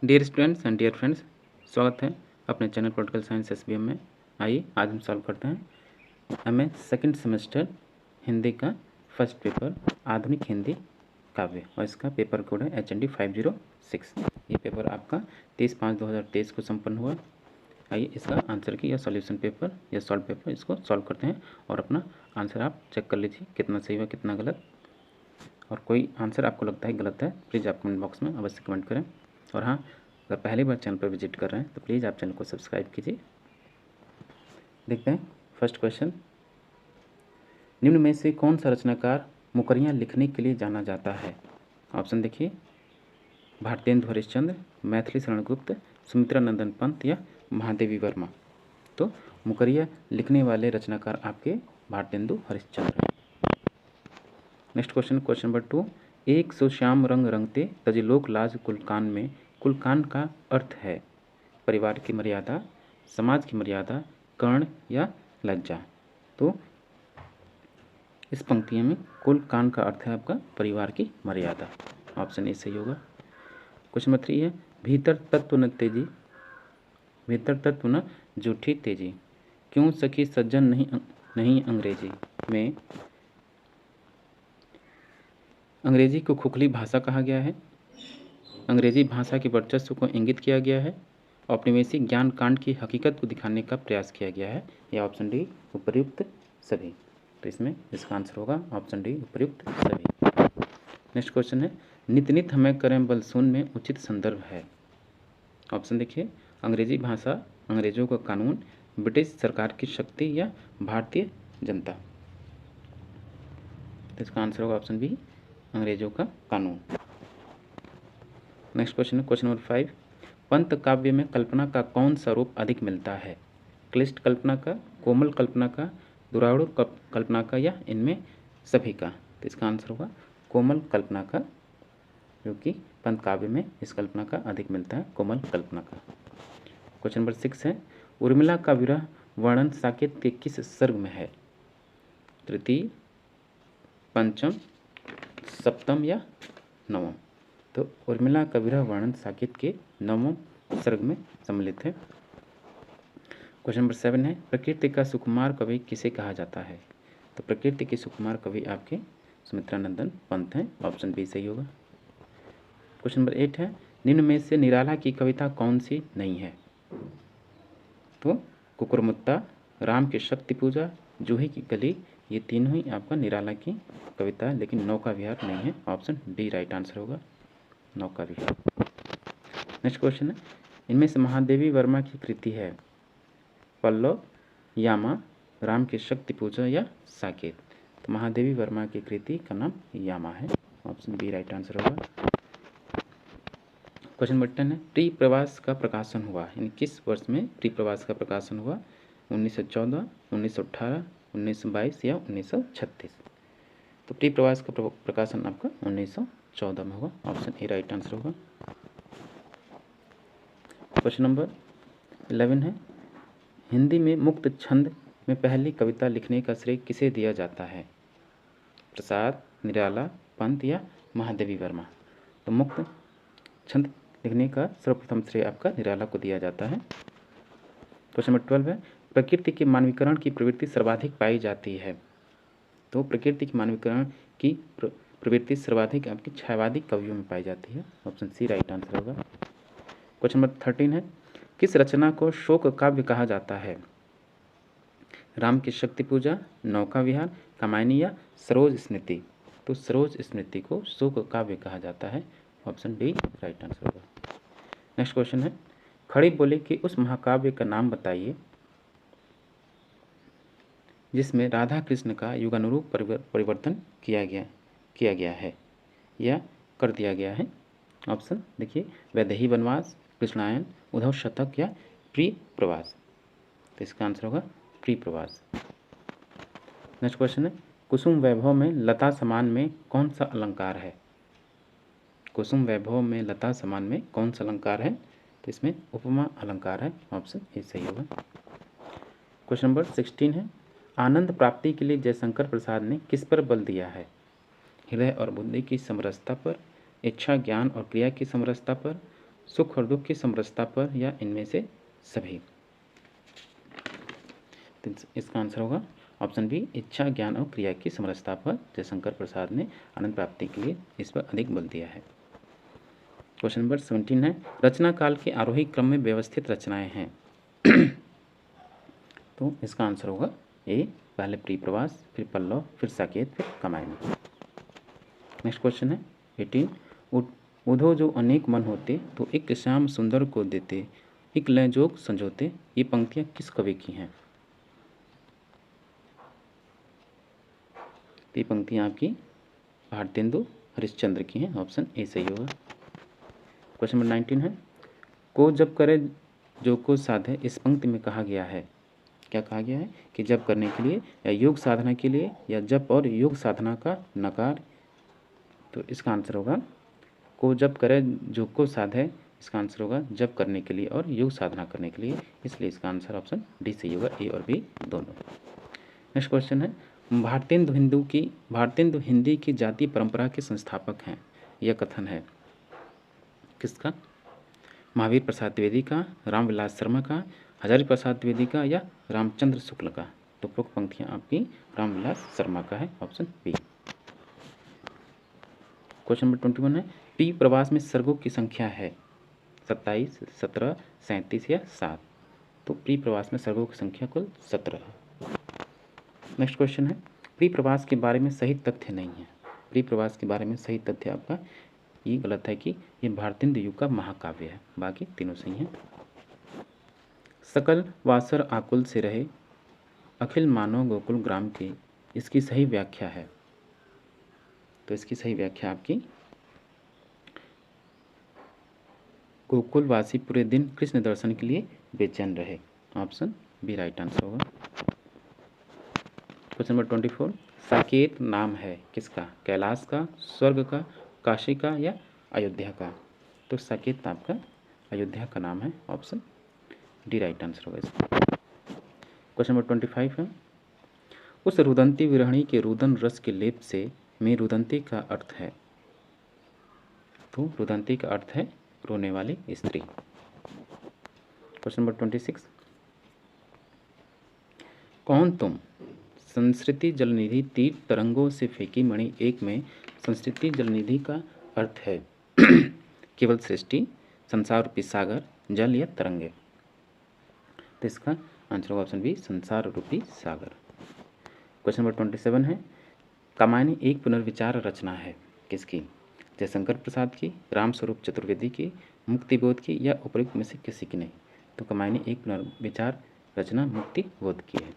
Dear students and dear friends, स्वागत है अपने चैनल पॉलिटिकल साइंस SBM में। आइए आज हम सॉल्व करते हैं MA सेकंड सेमेस्टर हिंदी का फर्स्ट पेपर आधुनिक हिंदी काव्य, और इसका पेपर कोड है HND 506। ये पेपर आपका 30/5/2023 को संपन्न हुआ। आइए इसका आंसर की या सॉल्यूशन पेपर या सॉल्व पेपर इसको सॉल्व करते हैं, और अपना आंसर आप चेक कर लीजिए कितना सही हुआ कितना गलत। और कोई आंसर आपको लगता है गलत है, प्लीज़ आप कमेंट बॉक्स में अवश्य कमेंट करें। और हाँ, अगर पहली बार चैनल पर विजिट कर रहे हैं तो प्लीज़ आप चैनल को सब्सक्राइब कीजिए। देखते हैं फर्स्ट क्वेश्चन। निम्न में से कौन सा रचनाकार मुकरियाँ लिखने के लिए जाना जाता है? ऑप्शन देखिए, भारतेंदु हरिश्चंद्र, मैथिली शरण गुप्त, सुमित्रा नंदन पंत या महादेवी वर्मा। तो मुकरिया लिखने वाले रचनाकार आपके Bharatendu Harishchandra. Next question, question number 2। एक सो श्याम रंग रंगते तजलोक लाज कुलकान में कुलकान का अर्थ है परिवार की मर्यादा, समाज की मर्यादा, कर्ण या लज्जा। तो इस पंक्ति में कुलकान का अर्थ है आपका परिवार की मर्यादा। ऑप्शन ए सही होगा। क्वेश्चन नंबर 3 है, भीतर तत्व न तेजी, भीतर तत्व न जूठी तेजी, क्यों सखी सज्जन नहीं अंग्रेजी में अंग्रेजी को खोखली भाषा कहा गया है, अंग्रेजी भाषा के वर्चस्व को इंगित किया गया है, औपनिवेशिक ज्ञान कांड की हकीकत को दिखाने का प्रयास किया गया है, या ऑप्शन डी उपर्युक्त सभी। तो इसमें इसका आंसर होगा ऑप्शन डी उपर्युक्त सभी। नेक्स्ट क्वेश्चन है, नित नित हमें करें बल सुन में उचित संदर्भ है। ऑप्शन देखिए, अंग्रेजी भाषा, अंग्रेजों का कानून, ब्रिटिश सरकार की शक्ति या भारतीय जनता। तो इसका आंसर होगा ऑप्शन बी अंग्रेजों का कानून। नेक्स्ट क्वेश्चन है क्वेश्चन नंबर 5। पंत काव्य में कल्पना का कौन सा रूप अधिक मिलता है? क्लिष्ट कल्पना का, कोमल कल्पना का, दुराड़ू कल्पना का, या इनमें सभी का। तो इसका आंसर होगा कोमल कल्पना का, जो कि पंत काव्य में इस कल्पना का अधिक मिलता है, कोमल कल्पना का। क्वेश्चन नंबर 6 है, उर्मिला का विरह वर्णन साकेत के किस सर्ग में है? तृतीय, पंचम, सप्तम या नवम। तो उर्मिला का विरह वर्णन साकेत के नवम सर्ग में सम्मिलित है। क्वेश्चन नंबर 7 है, प्रकृति का सुकुमार कवि किसे कहा जाता है? तो प्रकृति के सुकुमार कवि आपके सुमित्रा नंदन पंत हैं। ऑप्शन बी सही होगा। क्वेश्चन नंबर 8 है, निम्न में से निराला की कविता कौन सी नहीं है? तो कुकुरमुत्ता, राम की शक्ति पूजा, जूही की गली, ये तीनों ही आपका निराला की कविता है, लेकिन नौका विहार नहीं है। ऑप्शन डी राइट आंसर होगा, नौका विहार। नेक्स्ट क्वेश्चन है, इनमें से महादेवी वर्मा की कृति है पल्लव, यामा, राम की शक्ति पूजा या साकेत। तो महादेवी वर्मा की कृति का नाम यामा है। ऑप्शन बी राइट आंसर होगा। क्वेश्चन नंबर 10 है, प्री प्रवास का प्रकाशन हुआ, यानी किस वर्ष में प्री प्रवास का प्रकाशन हुआ? 1914, 1918, 1922 या 1936। तो प्री प्रवास का प्रकाशन आपका 1914 में होगा। ऑप्शन ए राइट आंसर होगा। क्वेश्चन नंबर 11 है, हिंदी में मुक्त छंद में पहली कविता लिखने का श्रेय किसे दिया जाता है? प्रसाद, निराला, पंत या महादेवी वर्मा। तो मुक्त छंद लिखने का सर्वप्रथम श्रेय आपका निराला को दिया जाता है। क्वेश्चन नंबर 12 है, प्रकृति के मानवीकरण की प्रवृत्ति सर्वाधिक पाई जाती है। तो प्रकृति के मानवीकरण की प्रवृत्ति सर्वाधिक आपकी छायावादी कवियों में पाई जाती है। ऑप्शन सी राइट आंसर होगा। क्वेश्चन नंबर 13 है, किस रचना को शोक काव्य कहा जाता है? राम की शक्ति पूजा, नौका विहार, कामायनी या सरोज स्मृति। तो सरोज स्मृति को शोक काव्य कहा जाता है। ऑप्शन डी राइट आंसर होगा। नेक्स्ट क्वेश्चन है, खड़ी बोली के उस महाकाव्य का नाम बताइए जिसमें राधा कृष्ण का युगानुरूप परिवर्तन किया गया है या कर दिया गया है। ऑप्शन देखिए, वैदेही वनवास, कृष्णायन, उद्धव शतक या प्रिय प्रवास। तो इसका आंसर होगा प्रिय प्रवास। नेक्स्ट क्वेश्चन है, कुसुम वैभव में लता समान में कौन सा अलंकार है? कुसुम वैभव में लता समान में कौन सा अलंकार है? तो इसमें उपमा अलंकार है। ऑप्शन ए सही होगा। क्वेश्चन नंबर 16 है, आनंद प्राप्ति के लिए जयशंकर प्रसाद ने किस पर बल दिया है? हृदय और बुद्धि की समरसता पर, इच्छा, ज्ञान और क्रिया की समरसता पर, सुख और दुख की समरसता पर या इनमें से सभी। तो इसका आंसर होगा ऑप्शन बी, इच्छा, ज्ञान और क्रिया की समरसता पर जयशंकर प्रसाद ने आनंद प्राप्ति के लिए इस पर अधिक बल दिया है। क्वेश्चन नंबर 17 है, रचना काल के आरोही क्रम में व्यवस्थित रचनाएं हैं। तो इसका आंसर होगा ए, पहले प्रीप्रवास, फिर पल्लव, फिर साकेत, फिर कामायनी। नेक्स्ट क्वेश्चन है 18, उधो जो अनेक मन होते तो एक श्याम सुंदर को देते, एक लय जोग संजोते। ये पंक्तियां किस कवि की हैं? ये पंक्तियां आपकी भारतेंदु हरिश्चंद्र की हैं। ऑप्शन ए सही होगा। क्वेश्चन नंबर 19 है, को जब करे जो को साधे, इस पंक्ति में कहा गया है, क्या कहा गया है कि जप करने के लिए या योग साधना के लिए या जप और योग साधना का नकार। तो इसका आंसर होगा को जप करे जो को साधे, इसका आंसर होगा जप करने के लिए और योग साधना करने के लिए, इसलिए इसका आंसर ऑप्शन डी सही होगा, ए और बी दोनों। नेक्स्ट क्वेश्चन है, भारतेंदु हिंदी की जातीय परंपरा के संस्थापक हैं। यह कथन है किसका? महावीर प्रसाद द्विवेदी का, रामविलास शर्मा का, हजारी प्रसाद द्विवेदी का या रामचंद्र शुक्ल का। तो उपरोक्त पंक्तियां आपकी रामविलास शर्मा का है, ऑप्शन बी। क्वेश्चन नंबर 21 है, पी प्रवास में सर्गों की संख्या है 27, 17, 37 या 7। तो प्री प्रवास में सर्गों की संख्या कुल 17 है। नेक्स्ट क्वेश्चन है, प्री प्रवास के बारे में सही तथ्य नहीं है। प्री प्रवास के बारे में सही तथ्य आपका ये गलत है कि ये भारतेंदु युग का महाकाव्य है, बाकी तीनों सही हैं। सकल वासर आकुल से रहे, अखिल मानव गोकुल ग्राम की, इसकी सही व्याख्या है। तो इसकी सही व्याख्या आपकी गोकुलवासी पूरे दिन कृष्ण दर्शन के लिए बेचैन रहे। ऑप्शन बी राइट आंसर होगा। क्वेश्चन नंबर 24, साकेत नाम है किसका? कैलाश का, स्वर्ग का, काशी का या अयोध्या का। तो साकेत आपका अयोध्या का नाम है, ऑप्शन डी राइट आंसर होगा इसका। क्वेश्चन नंबर 25 है, उस रुदंती विरहणी के रुदन रस के लेप से में रुदंती का अर्थ है। तो रुदंती का अर्थ है रोने वाली स्त्री। क्वेश्चन नंबर 26, कौन तुम संस्कृति जलनिधि तीर तरंगों से फेंकी मणि एक में। संस्कृति जलनिधि का अर्थ है केवल सृष्टि, संसार रूपी सागर, जल या तरंगे। तो इसका आंसर होगा ऑप्शन बी, संसार रूपी सागर। क्वेश्चन नंबर 27 है, कामायनी एक पुनर्विचार रचना है किसकी? जयशंकर प्रसाद की, रामस्वरूप चतुर्वेदी की, मुक्तिबोध की या उपयुक्त में से किसी की नहीं। तो कामायनी एक पुनर्विचार रचना मुक्तिबोध की है।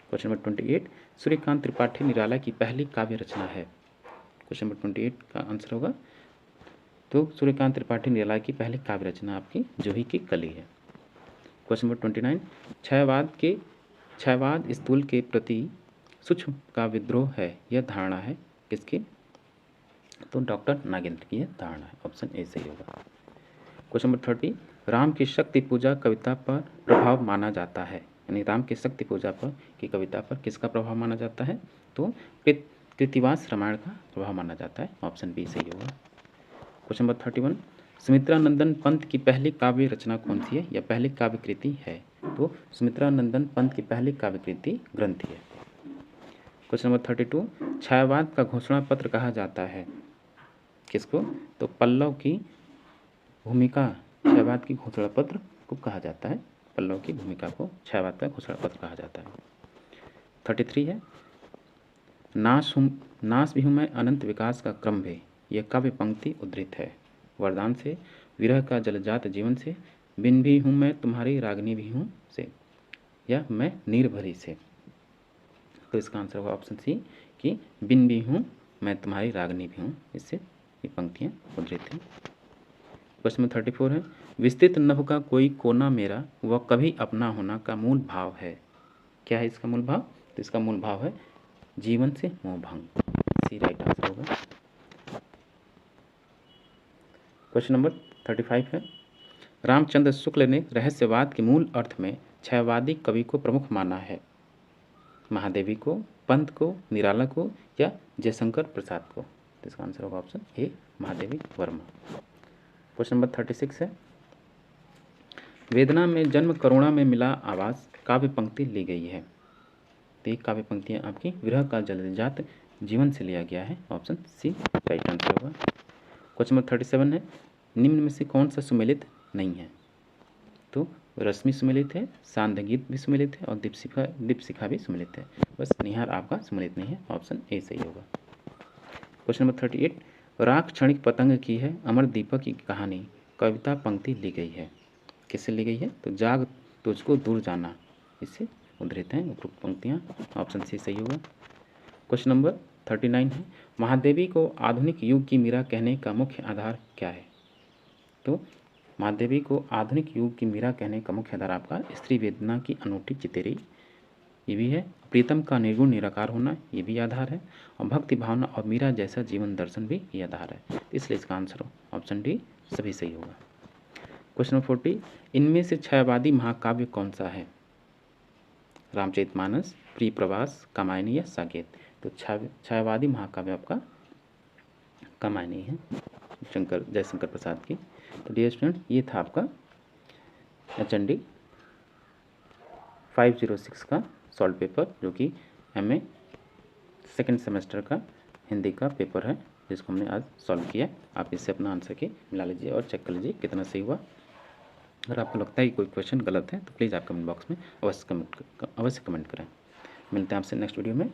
क्वेश्चन नंबर 28, सूर्यकांत त्रिपाठी निराला की पहली काव्य रचना है। क्वेश्चन नंबर 28 का आंसर होगा तो सूर्यकांत त्रिपाठी निराला की पहली काव्य रचना आपकी जूही की कली है। क्वेश्चन नंबर 29, क्षयवाद स्थूल के प्रति सूक्ष्म का विद्रोह है, यह धारणा है किसकी? तो डॉक्टर नागेंद्र की यह धारणा है, ऑप्शन ए सही होगा। क्वेश्चन नंबर 30, राम की शक्ति पूजा कविता पर प्रभाव माना जाता है, यानी राम की शक्ति पूजा पर की कविता पर किसका प्रभाव माना जाता है? तो कृतिवास रामायण का प्रभाव माना जाता है, ऑप्शन बी सही होगा। क्वेश्चन नंबर 31, सुमित्रानंदन पंत की पहली काव्य रचना कौन सी है या पहली काव्य कृति है? तो सुमित्रानंदन पंत की पहली काव्य कृति ग्रंथि है। क्वेश्चन नंबर 32, छायावाद का घोषणा पत्र कहा जाता है किसको? तो पल्लव की भूमिका छायावाद की घोषणा पत्र को कहा जाता है, पल्लव की भूमिका को छायावाद का घोषणा पत्र कहा जाता है। 33 है, नाश भी हूँ मैं अनंत विकास का क्रम भी, यह काव्य पंक्ति उद्धृत है वरदान से, विरह का जलजात जीवन से, बिन भी हूँ मैं तुम्हारी रागनी भी हूँ से या मैं नीर भरी से। तो इसका आंसर होगा ऑप्शन सी कि बिन भी हूँ मैं तुम्हारी रागनी भी हूँ, इससे ये पंक्तियाँ उद्धृत हैं। क्वेश्चन नंबर 34 है, विस्तृत नभ का कोई कोना मेरा, वह कभी अपना होना का मूल भाव है। क्या है इसका मूल भाव? तो इसका मूल भाव है जीवन से मोह भंग, सी राइट आंसर होगा। क्वेश्चन नंबर 35 है, रामचंद्र शुक्ल ने रहस्यवाद के मूल अर्थ में छायावादी कवि को प्रमुख माना है, महादेवी को, पंत को, निराला को या जयशंकर प्रसाद को। तो इसका आंसर होगा option A, Mahadevi Verma. Question number 36 है, वेदना में जन्म करुणा में मिला आवास काव्य पंक्ति ली गई है। तो ये काव्य पंक्तियाँ आपकी विरह का जलजात जीवन से लिया गया है, ऑप्शन सी राइट आंसर होगा। क्वेश्चन नंबर 37 है, निम्न में से कौन सा सुमेलित नहीं है? तो रश्मि सुमेलित है, सांध्य गीत भी सुमेलित है और दीपशिखा भी सुमेलित है। बस निहार आपका सुमेलित नहीं है, ऑप्शन ए सही होगा। क्वेश्चन नंबर 38, राख क्षणिक पतंग की है अमर दीपक की कहानी कविता पंक्ति ली गई है। किससे ली गई है? तो जाग तुझको दूर जाना, इससे उद्धृत हैं उपरोक्त पंक्तियाँ, ऑप्शन सी सही होगा। क्वेश्चन नंबर 39 है, महादेवी को आधुनिक युग की मीरा कहने का मुख्य आधार क्या है? तो महादेवी को आधुनिक युग की मीरा कहने का मुख्य आधार आपका स्त्री वेदना की अनूठी चितेरी, ये भी है। प्रीतम का निर्गुण निराकार होना, ये भी आधार है। और भक्ति भावना और मीरा जैसा जीवन दर्शन भी ये आधार है। इसलिए इसका आंसर ऑप्शन डी सभी सही होगा। क्वेश्चन नंबर 40, इनमें से छायावादी महाकाव्य कौन सा है? रामचरितमानस, प्रिय प्रवास, कामायनी या साकेत? तो छायावादी महाकाव्य आपका कामायनी है, जयशंकर प्रसाद की। तो डियर स्टूडेंट, ये था आपका HND 506 का सॉल्व पेपर, जो कि MA सेकेंड सेमेस्टर का हिंदी का पेपर है, जिसको हमने आज सॉल्व किया। आप इससे अपना आंसर की मिला लीजिए और चेक कर लीजिए कितना सही हुआ। अगर आपको लगता है कि कोई क्वेश्चन गलत है तो प्लीज़ आप कमेंट बॉक्स में अवश्य कमेंट करें। मिलते हैं आपसे नेक्स्ट वीडियो में।